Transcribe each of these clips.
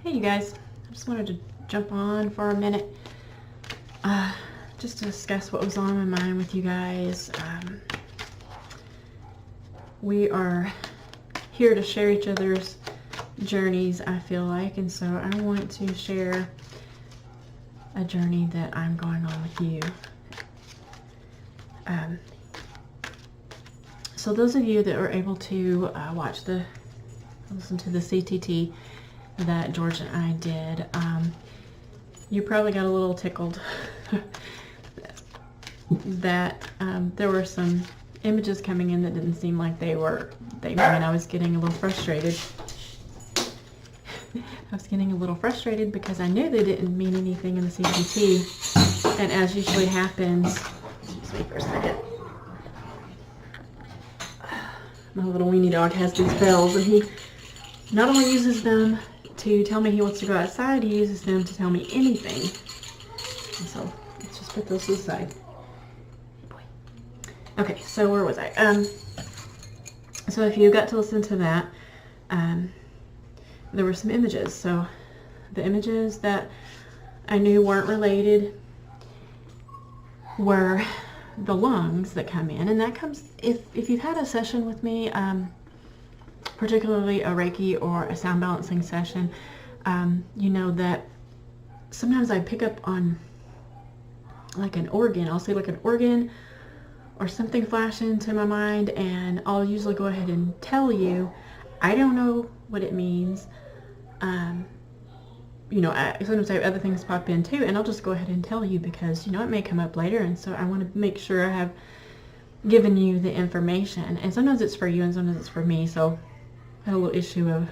Hey you guys, I just wanted to jump on for a minute just to discuss what was on my mind with you guys. We are here to share each other's journeys, I feel like, and so I want to share a journey that I'm going on with you. So those of you that were able to listen to the CTT that George and I did, you probably got a little tickled that there were some images coming in that didn't seem like I was getting a little frustrated. I was getting a little frustrated because I knew they didn't mean anything in the CTT, and as usually happens, excuse me for a second, my little weenie dog has these bells, and he not only uses them to tell me he wants to go outside, he uses them to tell me anything. And so let's just put those to the side. Okay, so where was I? So if you got to listen to that, there were some images. So the images that I knew weren't related were the lungs that come in, and that comes if you've had a session with me, particularly a Reiki or a sound balancing session, you know that sometimes I pick up on like an organ. I'll see like an organ or something flash into my mind, and I'll usually go ahead and tell you. I don't know what it means. Sometimes I have other things pop in too, and I'll just go ahead and tell you because, it may come up later, and so I want to make sure I have given you the information. And sometimes it's for you and sometimes it's for me, so I had a little issue of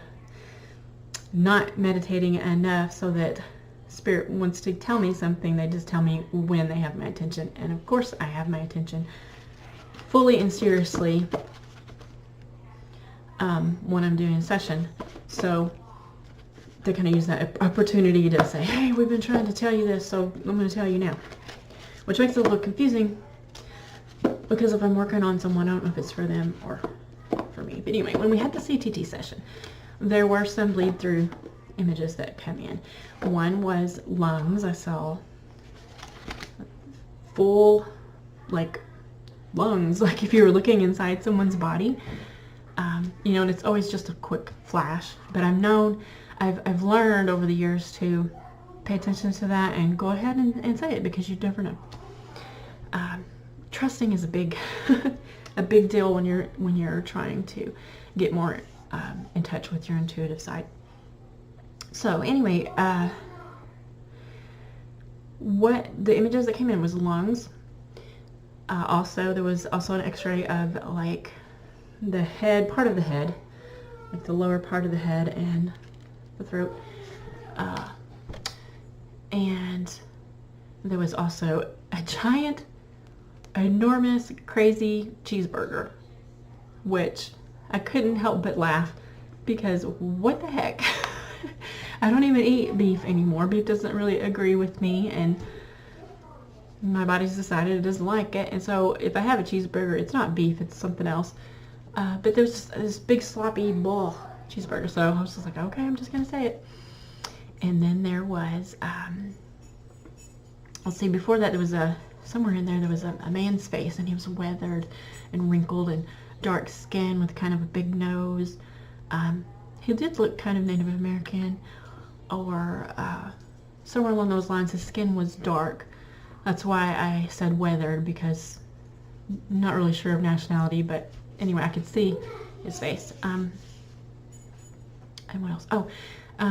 not meditating enough so that Spirit wants to tell me something. They just tell me when they have my attention, and of course I have my attention fully and seriously when I'm doing a session. So they kind of use that opportunity to say, hey, we've been trying to tell you this, so I'm going to tell you now. Which makes it a little confusing, because if I'm working on someone, I don't know if it's for them or for me. But anyway, when we had the CTT session, there were some bleed through images that come in. One was lungs. I saw full, like, lungs, like if you were looking inside someone's body. And it's always just a quick flash, but I've learned over the years to pay attention to that and go ahead and say it, because you never know. Trusting is a big a big deal when you're trying to get more in touch with your intuitive side. So anyway, what the images that came in was lungs. Also, there was also an x-ray of like the head, part of the head, like the lower part of the head and the throat. And there was also a giant, enormous, crazy cheeseburger, which I couldn't help but laugh, because what the heck? I don't even eat beef anymore. Beef doesn't really agree with me, and my body's decided it doesn't like it. And so if I have a cheeseburger, it's not beef, it's something else. But there was this big sloppy ball cheeseburger, so I was just like, okay, I'm just gonna say it. And then there was, let's see, before that there was somewhere in there was a man's face, and he was weathered and wrinkled and dark skin with kind of a big nose. He did look kind of Native American, or somewhere along those lines. His skin was dark. That's why I said weathered, because I'm not really sure of nationality, but anyway, I could see his face. And what else?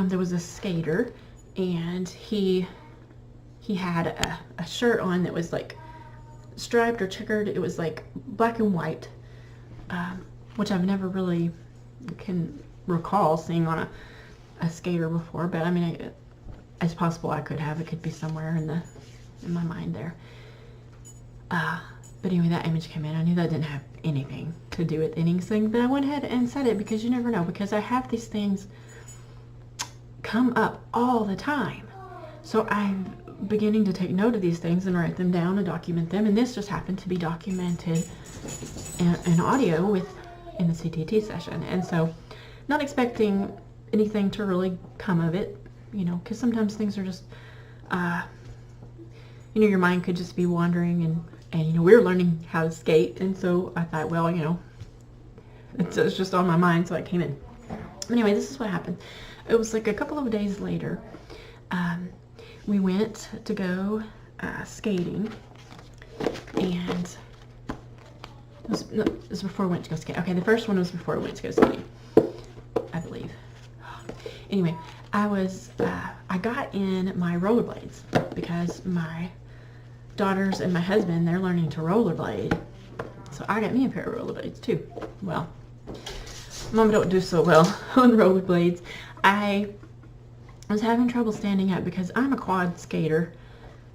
There was a skater, and he had a shirt on that was like striped or checkered. It was like black and white, which I've never really can recall seeing on a skater before. But I mean, it's possible I could have. It could be somewhere in my mind there. But anyway, that image came in. I knew that didn't have anything to do with anything, but I went ahead and said it, because you never know, because I have these things come up all the time. So I'm beginning to take note of these things and write them down and document them, and this just happened to be documented in audio in the CTT session. And so, not expecting anything to really come of it, you know, because sometimes things are just, you know, your mind could just be wandering, and you know, we were learning how to skate, and so I thought, well, you know, it's just on my mind, so I came in. Anyway, this is what happened. It was like a couple of days later. We went to go skating, and it was before we went to go skate. Okay, the first one was before we went to go skating, I believe. Anyway, I got in my rollerblades because my daughters and my husband, they're learning to rollerblade. So I got me a pair of rollerblades too. Well, Mom don't do so well on rollerblades. I was having trouble standing up because I'm a quad skater,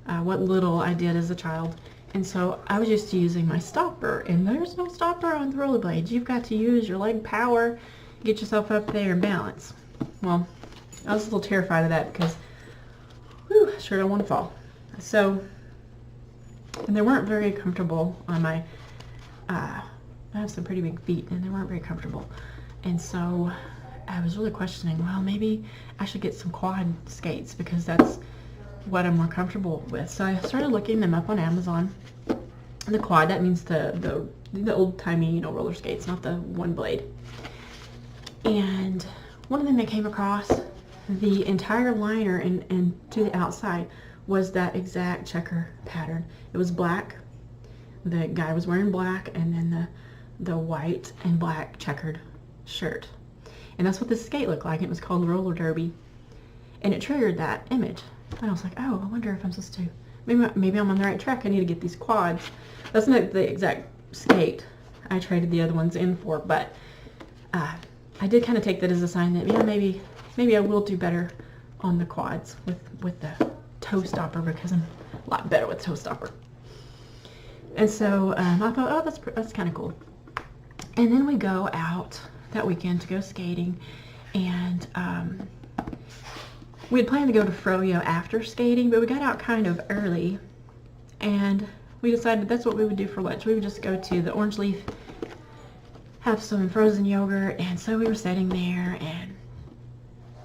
what little I did as a child. And so I was just using my stopper, and there's no stopper on the rollerblades. You've got to use your leg power, get yourself up there and balance. Well, I was a little terrified of that because, whew, I sure don't want to fall. So, and they weren't very comfortable on my, I have some pretty big feet, and they weren't very comfortable. And so I was really questioning, well, maybe I should get some quad skates because that's what I'm more comfortable with. So I started looking them up on Amazon. The quad, that means the old-timey, you know, roller skates, not the one blade. And one of them I came across, the entire liner and to the outside was that exact checker pattern. It was black. The guy was wearing black, and then the white and black checkered shirt. And that's what this skate looked like. It was called roller derby. And it triggered that image. And I was like, oh, I wonder if I'm supposed to, maybe I'm on the right track. I need to get these quads. That's not the exact skate I traded the other ones in for, but I did kind of take that as a sign that, yeah, maybe I will do better on the quads with the toe stopper, because I'm a lot better with toe stopper. And so I thought, oh, that's kind of cool. And then we go out that weekend to go skating, and we had planned to go to Froyo after skating, but we got out kind of early, and we decided that's what we would do for lunch. We would just go to the Orange Leaf, have some frozen yogurt, and so we were sitting there, and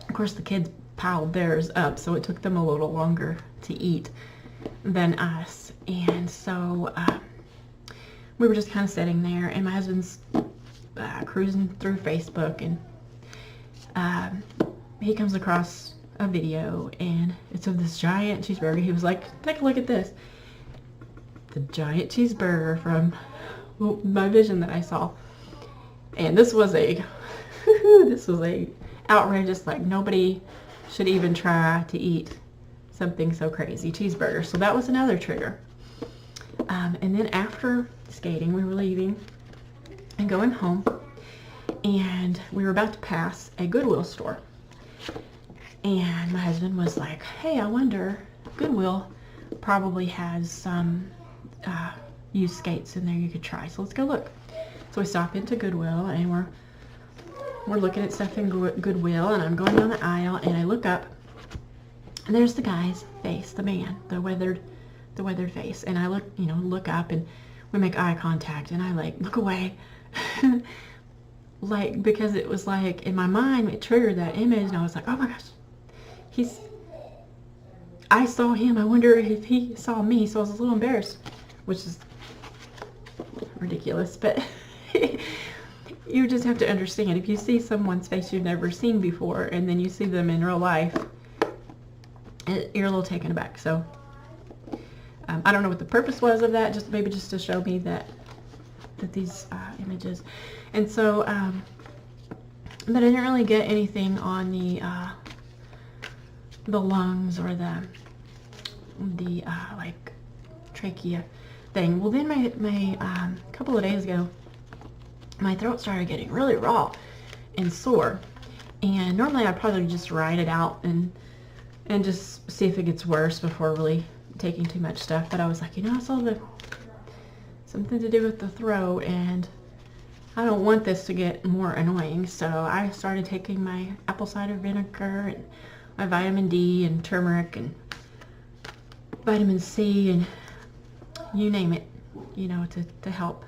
of course the kids piled theirs up, so it took them a little longer to eat than us. And so we were just kind of sitting there, and my husband's cruising through Facebook, and he comes across a video, and it's of this giant cheeseburger. He was like, take a look at this. The giant cheeseburger from my vision that I saw. And this was a outrageous, like, nobody should even try to eat something so crazy, cheeseburger. So that was another trigger. And then after skating, we were leaving and going home, and we were about to pass a Goodwill store. And my husband was like, hey, I wonder, Goodwill probably has some used skates in there you could try, so let's go look. So we stop into Goodwill, and we're looking at stuff in Goodwill, and I'm going down the aisle, and I look up, and there's the guy's face, the man, the weathered face. And I look up, and we make eye contact, and I like look away. Like, because it was like in my mind it triggered that image, and I was like, oh my gosh, I saw him, I wonder if he saw me. So I was a little embarrassed, which is ridiculous, but you just have to understand, if you see someone's face you've never seen before, and then you see them in real life, you're a little taken aback. So I don't know what the purpose was of that, just maybe just to show me that these images. And so but I didn't really get anything on the lungs or the like trachea thing. Well, then my couple of days ago, my throat started getting really raw and sore, and normally I'd probably just ride it out and just see if it gets worse before really taking too much stuff. But I was like, I saw something to do with the throat, and I don't want this to get more annoying. So I started taking my apple cider vinegar and my vitamin D and turmeric and vitamin C and you name it, to help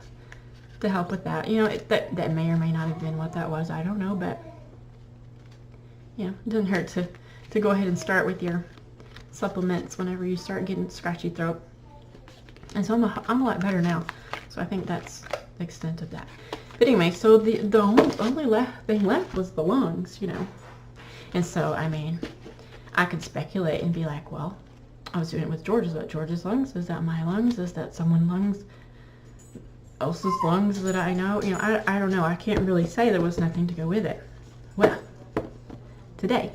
with that. That may or may not have been what that was. I don't know, but it doesn't hurt to to go ahead and start with your supplements whenever you start getting scratchy throat. And so I'm a lot better now. So I think that's the extent of that. But anyway, so the only thing left was the lungs, you know. And so, I mean, I could speculate and be like, well, I was doing it with George's. But George's lungs? Is that my lungs? Is that someone else's lungs that I know? You know, I don't know. I can't really say. There was nothing to go with it. Well, today,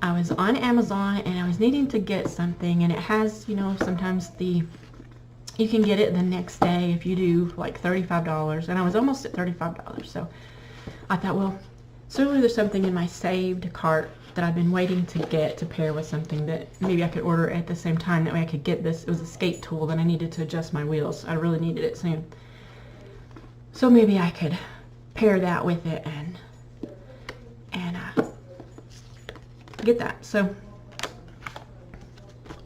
I was on Amazon and I was needing to get something, and it has, you know, sometimes you can get it the next day if you do like $35, and I was almost at $35. So I thought, well, certainly there's something in my saved cart that I've been waiting to get to pair with something that maybe I could order at the same time. That way I could get this. It was a skate tool that I needed to adjust my wheels. I really needed it soon. So maybe I could pair that with it and get that. So,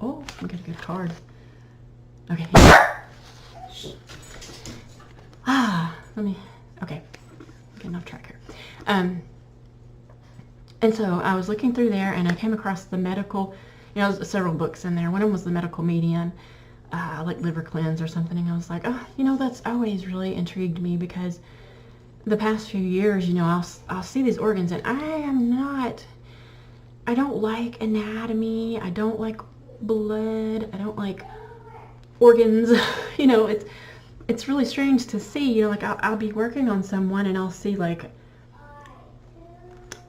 oh, I got a good card. Okay. Okay, getting off track here. And so I was looking through there and I came across the medical, you know, there's several books in there. One of them was the medical medium, like liver cleanse or something. And I was like, oh, you know, that's always really intrigued me, because the past few years, you know, I'll see these organs and I don't like anatomy. I don't like blood. I don't like organs. You know, it's really strange to see, you know, like I'll be working on someone and I'll see like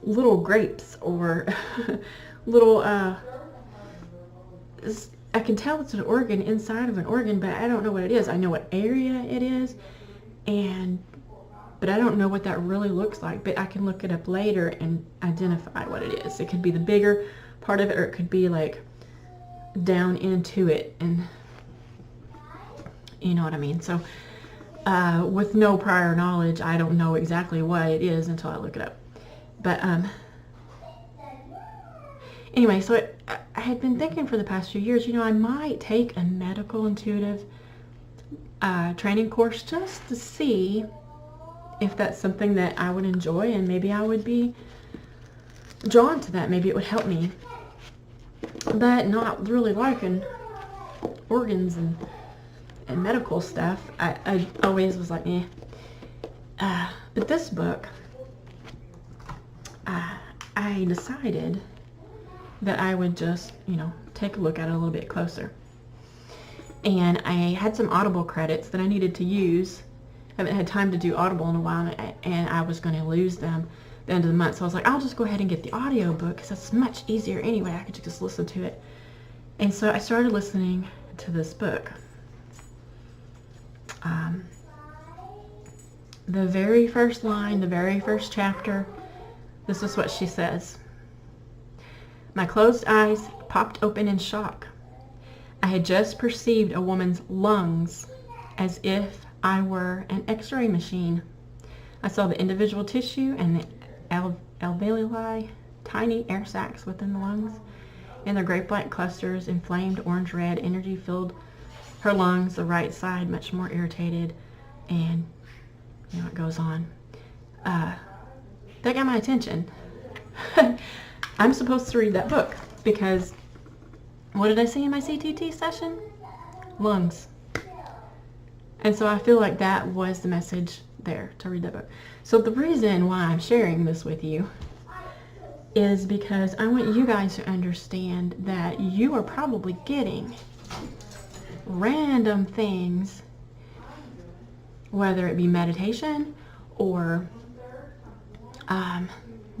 little grapes or little, I can tell it's an organ inside of an organ, but I don't know what it is. I know what area it is, but I don't know what that really looks like. But I can look it up later and identify what it is. It could be the bigger part of it, or it could be like down into it, and you know what I mean. So with no prior knowledge, I don't know exactly what it is until I look it up. But anyway, so I had been thinking for the past few years, you know, I might take a medical intuitive training course just to see if that's something that I would enjoy, and maybe I would be drawn to that. Maybe it would help me. But not really liking organs and medical stuff. I always was like, eh. But this book, I decided that I would just, you know, take a look at it a little bit closer. And I had some Audible credits that I needed to use. I haven't had time to do Audible in a while, and I was going to lose them at the end of the month. So I was like, I'll just go ahead and get the audio book, because it's much easier anyway. I could just listen to it. And so I started listening to this book. The very first line, the very first chapter, this is what she says. My closed eyes popped open in shock. I had just perceived a woman's lungs as if I were an X-ray machine. I saw the individual tissue and the alveoli, tiny air sacs within the lungs, and their grape-like clusters, inflamed orange-red, energy filled her lungs, the right side much more irritated, and you know, it goes on. That got my attention. I'm supposed to read that book, because what did I say in my CTT session? Lungs. And so I feel like that was the message there, to read that book. So the reason why I'm sharing this with you is because I want you guys to understand that you are probably getting random things, whether it be meditation or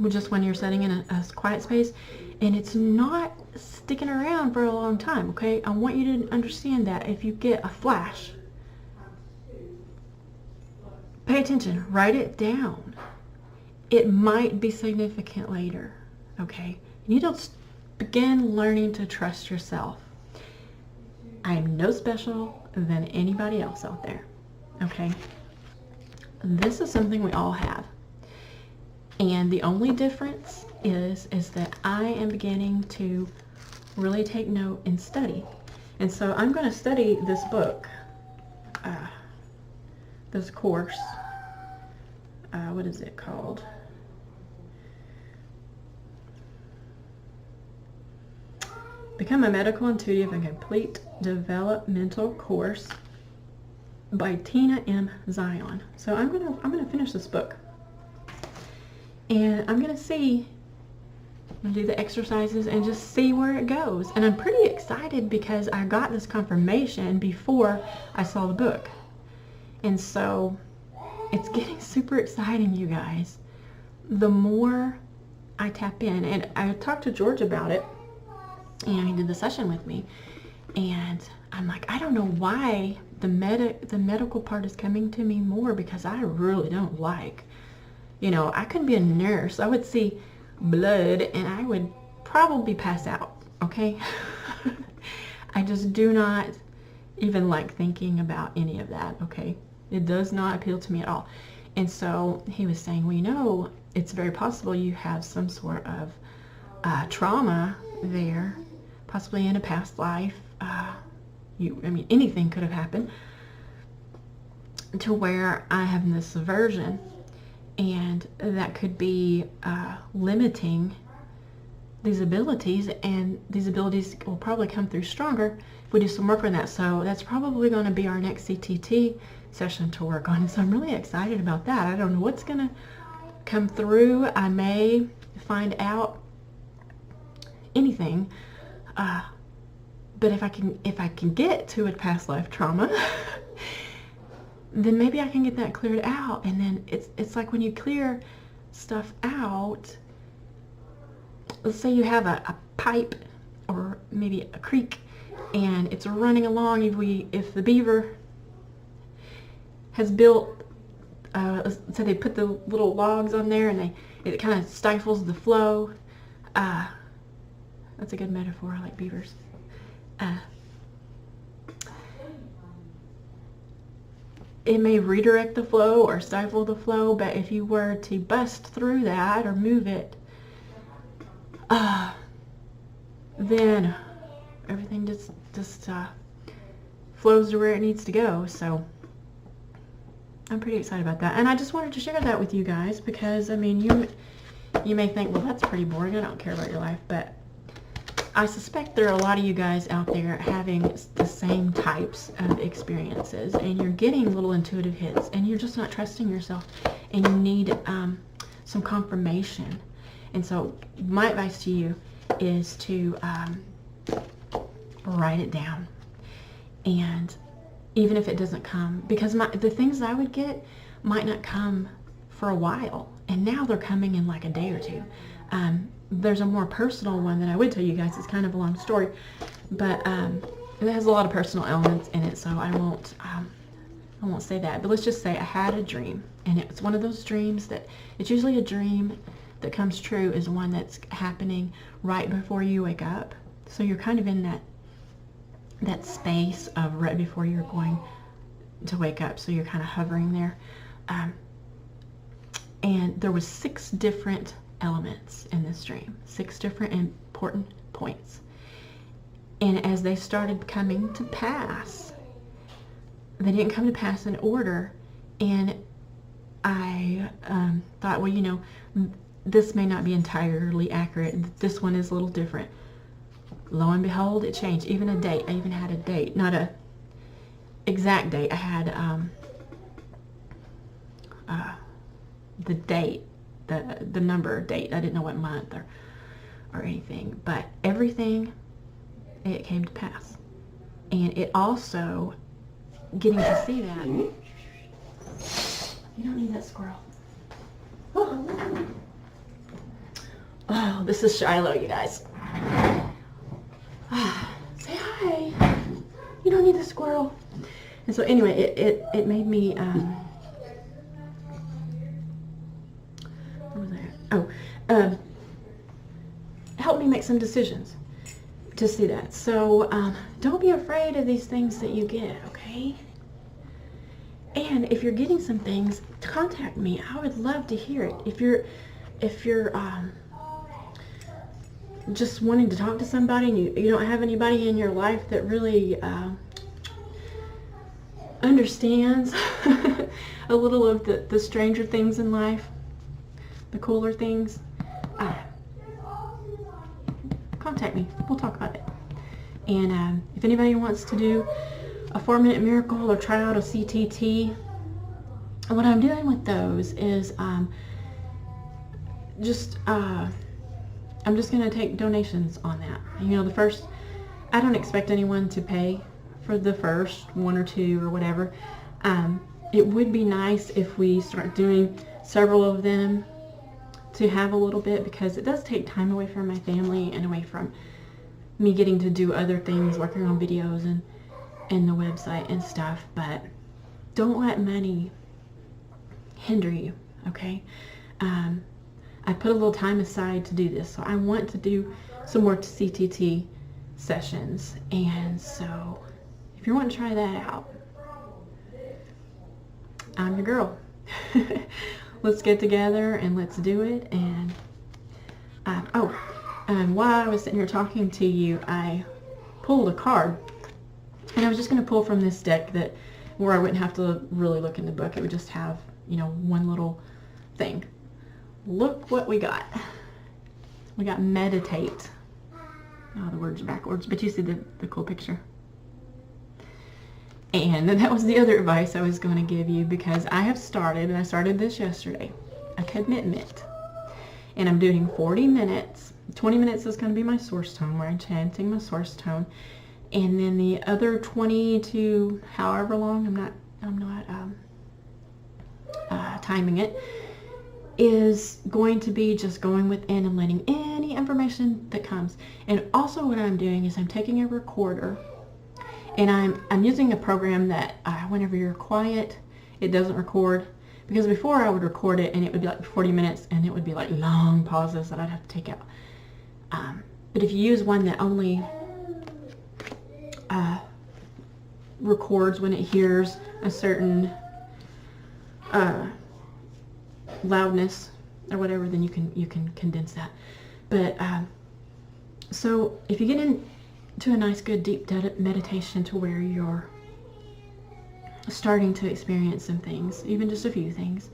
just when you're sitting in a quiet space, and it's not sticking around for a long time, okay? I want you to understand that if you get a flash, pay attention, write it down. It might be significant later, okay? You need to begin learning to trust yourself. I am no special than anybody else out there, okay? This is something we all have. And the only difference is that I am beginning to really take note and study. And so I'm going to study this book, this course. What is it called? Become a Medical Intuitive and Complete Developmental Course by Tina M. Zion. So I'm gonna finish this book, and I'm gonna do the exercises and just see where it goes. And I'm pretty excited because I got this confirmation before I saw the book, and so it's getting super exciting, you guys. The more I tap in, and I talked to George about it, and he did the session with me, and I'm like, I don't know why the medical part is coming to me more, because I really don't like, I couldn't be a nurse. I would see blood and I would probably pass out, okay? I just do not even like thinking about any of that, okay? It does not appeal to me at all. And so he was saying, well, it's very possible you have some sort of trauma there, possibly in a past life. Anything could have happened to where I have this aversion, and that could be limiting these abilities, and these abilities will probably come through stronger if we do some work on that. So that's probably going to be our next CTT session to work on. So I'm really excited about that. I don't know what's going to come through. I may find out anything, but if I can get to a past life trauma, then maybe I can get that cleared out. And then it's like when you clear stuff out, let's say you have a pipe or maybe a creek and it's running along. If the beaver has built, let's say they put the little logs on there and it kind of stifles the flow. That's a good metaphor. I like beavers. It may redirect the flow or stifle the flow, but if you were to bust through that or move it, then everything just flows to where it needs to go. So I'm pretty excited about that, and I just wanted to share that with you guys because you may think, well, that's pretty boring, I don't care about your life, but I suspect there are a lot of you guys out there having the same types of experiences, and you're getting little intuitive hits, and you're just not trusting yourself, and you need some confirmation. And so my advice to you is to write it down. And even if it doesn't come, because the things I would get might not come for a while, and now they're coming in like a day or two. There's a more personal one that I would tell you guys. It's kind of a long story, but it has a lot of personal elements in it, so I won't say that. But let's just say I had a dream, and it's one of those dreams that it's usually a dream that comes true is one that's happening right before you wake up. So you're kind of in that space of right before you're going to wake up. So you're kind of hovering there. And there was 6 different elements in this dream, 6 different important points. And as they started coming to pass, they didn't come to pass in order. And I thought, well, this may not be entirely accurate. This one is a little different. Lo and behold, it changed. Even a date. I even had a date, not a exact date. I had the date, the number date. I didn't know what month or anything, but everything, it came to pass. And it also, getting to see that, you don't need that squirrel. Oh, this is Shiloh, you guys. Say hi. You don't need the squirrel. And so anyway, it made me what was that? Help me make some decisions to see that. So don't be afraid of these things that you get, okay? And if you're getting some things, contact me. I would love to hear it. If you're just wanting to talk to somebody and you don't have anybody in your life that really understands a little of the stranger things in life, the cooler things, contact me. We'll talk about it. And if anybody wants to do a 4-minute miracle or try out a CTT, what I'm doing with those is I'm just going to take donations on that. You know, I don't expect anyone to pay for the first 1 or 2 or whatever. It would be nice if we start doing several of them to have a little bit, because it does take time away from my family and away from me getting to do other things, working on videos and the website and stuff. But don't let money hinder you, okay? I put a little time aside to do this, so I want to do some more CTT sessions, and so if you want to try that out, I'm your girl. Let's get together and let's do it. And while I was sitting here talking to you, I pulled a card, and I was just going to pull from this deck where I wouldn't have to really look in the book. It would just have, you know, one little thing. Look what we got. We got meditate. Oh, the words are backwards, but you see the cool picture. And that was the other advice I was going to give you, because I started this yesterday, a commitment. And I'm doing 40 minutes. 20 minutes is going to be my source tone, where I'm chanting my source tone. And then the other 20 to however long, I'm not timing it, is going to be just going within and letting any information that comes. And also what I'm doing is I'm taking a recorder, and I'm using a program that whenever you're quiet, it doesn't record. Because before I would record it and it would be like 40 minutes and it would be like long pauses that I'd have to take out. But if you use one that only records when it hears a certain loudness or whatever, then you can condense that. But so if you get into a nice good deep meditation to where you're starting to experience some things, even just a few things,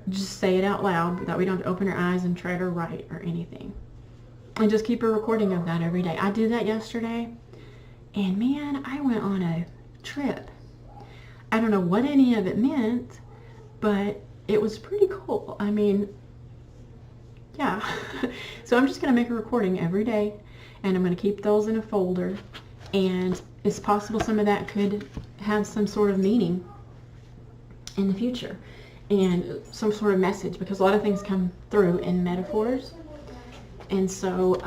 just say it out loud, that we don't have to open our eyes and try to write or anything, and just keep a recording of that every day. I did that yesterday, and man, I went on a trip. I don't know what any of it meant, but it was pretty cool. I mean, yeah. So I'm just going to make a recording every day, and I'm going to keep those in a folder, and it's possible some of that could have some sort of meaning in the future and some sort of message, because a lot of things come through in metaphors. And so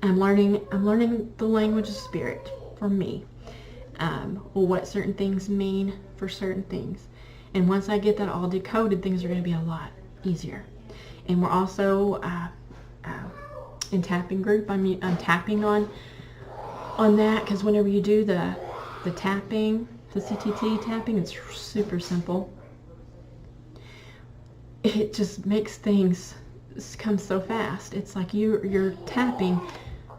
I'm learning the language of spirit for me, what certain things mean for certain things. And once I get that all decoded, things are going to be a lot easier. And we're also in tapping group. I'm tapping on that, because whenever you do the tapping, the CTT tapping, it's super simple. It just makes things come so fast. It's like you're tapping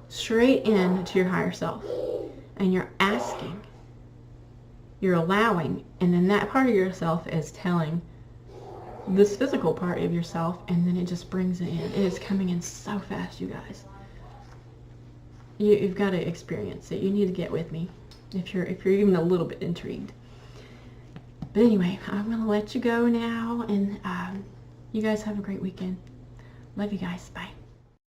straight into your higher self, and you're asking, you're allowing, and then that part of yourself is telling this physical part of yourself, and then it just brings it in. It is coming in so fast, you guys. You've got to experience it. You need to get with me if you're even a little bit intrigued. But anyway, I'm going to let you go now, and you guys have a great weekend. Love you guys. Bye.